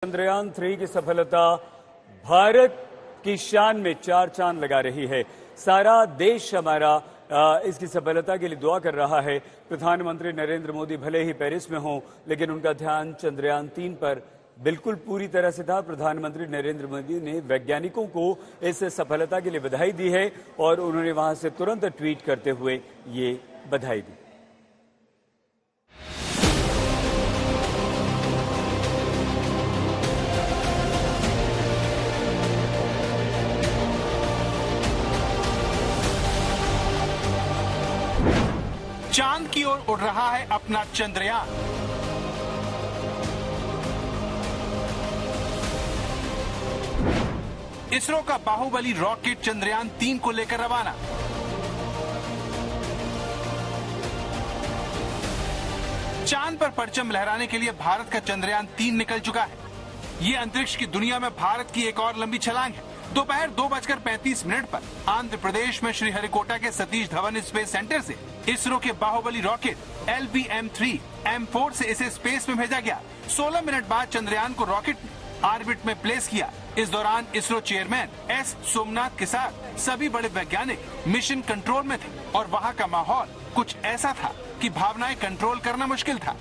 चंद्रयान 3 की सफलता भारत की शान में चार चांद लगा रही है। सारा देश हमारा इसकी सफलता के लिए दुआ कर रहा है। प्रधानमंत्री नरेंद्र मोदी भले ही पेरिस में हों, लेकिन उनका ध्यान चंद्रयान 3 पर बिल्कुल पूरी तरह से था। प्रधानमंत्री नरेंद्र मोदी ने वैज्ञानिकों को इस सफलता के लिए बधाई दी है और उन्होंने वहां से तुरंत ट्वीट करते हुए ये बधाई दी। चांद की ओर उड़ रहा है अपना चंद्रयान। इसरो का बाहुबली रॉकेट चंद्रयान 3 को लेकर रवाना। चांद पर परचम लहराने के लिए भारत का चंद्रयान 3 निकल चुका है। ये अंतरिक्ष की दुनिया में भारत की एक और लंबी छलांग है। दोपहर 2:35 पर आंध्र प्रदेश में श्रीहरिकोटा के सतीश धवन स्पेस सेंटर से इसरो के बाहुबली रॉकेट LVM-3 M4 से इसे स्पेस में भेजा गया। 16 मिनट बाद चंद्रयान को रॉकेट ने ऑर्बिट में प्लेस किया। इस दौरान इसरो चेयरमैन S सोमनाथ के साथ सभी बड़े वैज्ञानिक मिशन कंट्रोल में थे और वहाँ का माहौल कुछ ऐसा था कि भावनाएं कंट्रोल करना मुश्किल था।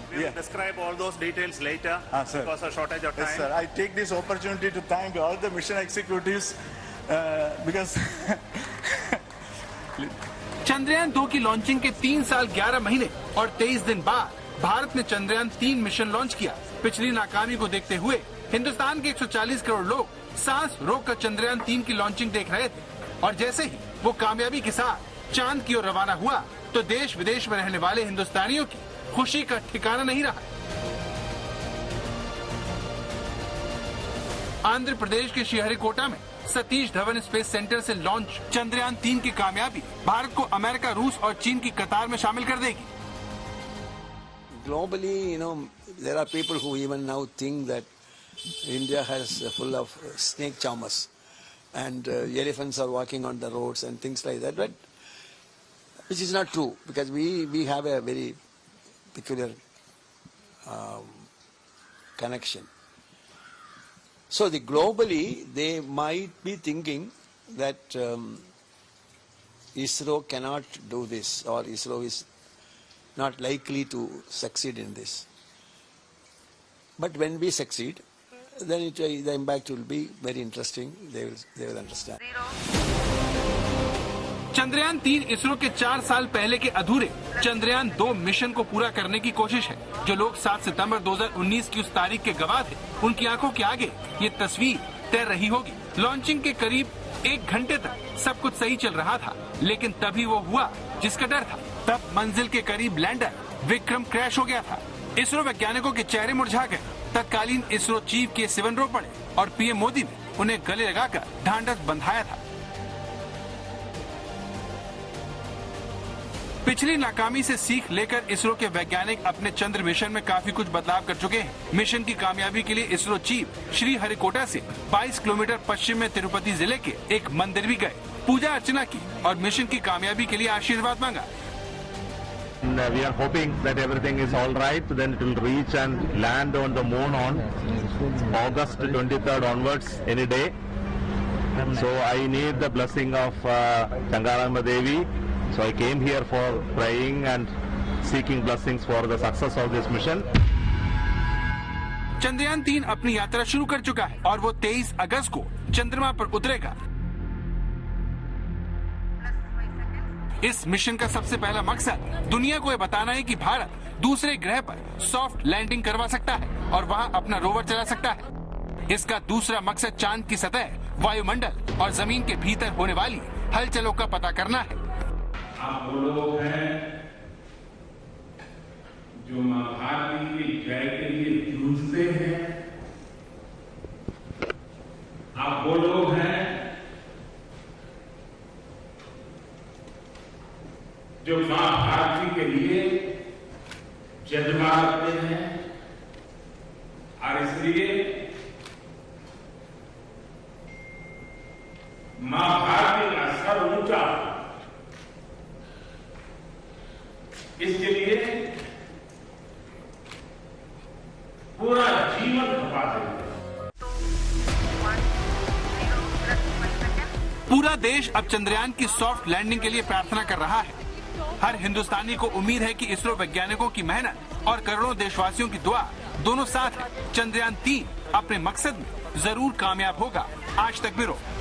We will describe all those details later because of shortage of time. Yes, sir. I take this opportunity to thank all the mission executives because Chandrayaan 2 की लॉन्चिंग के 3 साल 11 महीने और 23 दिन बाद भारत ने चंद्रयान 3 मिशन लॉन्च किया। पिछली नाकामी को देखते हुए हिंदुस्तान के 140 करोड़ लोग सांस रोककर चंद्रयान 3 की लॉन्चिंग देख रहे थे और जैसे ही वो कामयाबी के साथ चांद की ओर रवाना हुआ तो देश विदेश में रहने वाले हिंदुस्तानियों की खुशी का ठिकाना नहीं रहा। आंध्र प्रदेश के श्रीहरिकोटा में सतीश धवन स्पेस सेंटर से लॉन्च चंद्रयान 3 की कामयाबी भारत को अमेरिका, रूस और चीन की कतार में शामिल कर देगी। Globally, there are people who even now think that India has full of snake charmers and elephants are walking on the roads and things like that, but which is not true because we have a very peculiar connection. So globally, they might be thinking that ISRO cannot do this or ISRO is not likely to succeed in this. But when we succeed, then the impact will be very interesting. They will understand. Chandrayaan 3 ISRO के 4 साल पहले के अधूरे Chandrayaan 2 mission को पूरा करने की कोशिश है। जो लोग 7 सितंबर 2019 की उस तारीख के गवाह थे, उनकी आंखों के आगे ये तस्वीर तैर रही होगी। लॉन्चिंग के करीब 1 घंटे तक सब कुछ सही चल रहा था, लेकिन तभी वो हुआ जिसका डर था। तब मंजिल के करीब लैंडर विक्रम क्रैश हो गया था। इसरो वैज्ञानिकों के चेहरे मुरझा गए। तत्कालीन इसरो चीफ के सिवन रो पड़े और PM मोदी ने उन्हें गले लगाकर ढांढस बंधाया था। पिछली नाकामी से सीख लेकर इसरो के वैज्ञानिक अपने चंद्र मिशन में काफी कुछ बदलाव कर चुके हैं। मिशन की कामयाबी के लिए इसरो चीफ श्रीहरिकोटा से 22 किलोमीटर पश्चिम में तिरुपति जिले के एक मंदिर भी गए, पूजा अर्चना की और मिशन की कामयाबी के लिए आशीर्वाद मांगा। We are hoping that everything is all right. Then it will reach and land on the moon on August 23rd onwards any day. So I need the blessing of Changarama Devi. So I came here for praying and seeking blessings for the success of this mission. Chandrayaan 3 अपनी यात्रा शुरू कर चुका है और वो 23 अगस्त को चंद्रमा पर उतरेगा। इस मिशन का सबसे पहला मकसद दुनिया को ये बताना है कि भारत दूसरे ग्रह पर सॉफ्ट लैंडिंग करवा सकता है और वहाँ अपना रोवर चला सकता है। इसका दूसरा मकसद चांद की सतह, वायुमंडल और जमीन के भीतर होने वाली हलचलों का पता करना है। आप वो लोग हैं जो मां भारती की जय के लिए जूझते हैं। आप वो लोग हैं जो मां भारती के लिए जज्बा रखते हैं और इसलिए मां भारती का सर ऊंचा इसके लिए पूरा जीवन खपा दें। पूरा देश अब चंद्रयान की सॉफ्ट लैंडिंग के लिए प्रार्थना कर रहा है। हर हिंदुस्तानी को उम्मीद है कि इसरो वैज्ञानिकों की मेहनत और करोड़ों देशवासियों की दुआ दोनों साथ है। चंद्रयान 3 अपने मकसद में जरूर कामयाब होगा। आज तक ब्यूरो।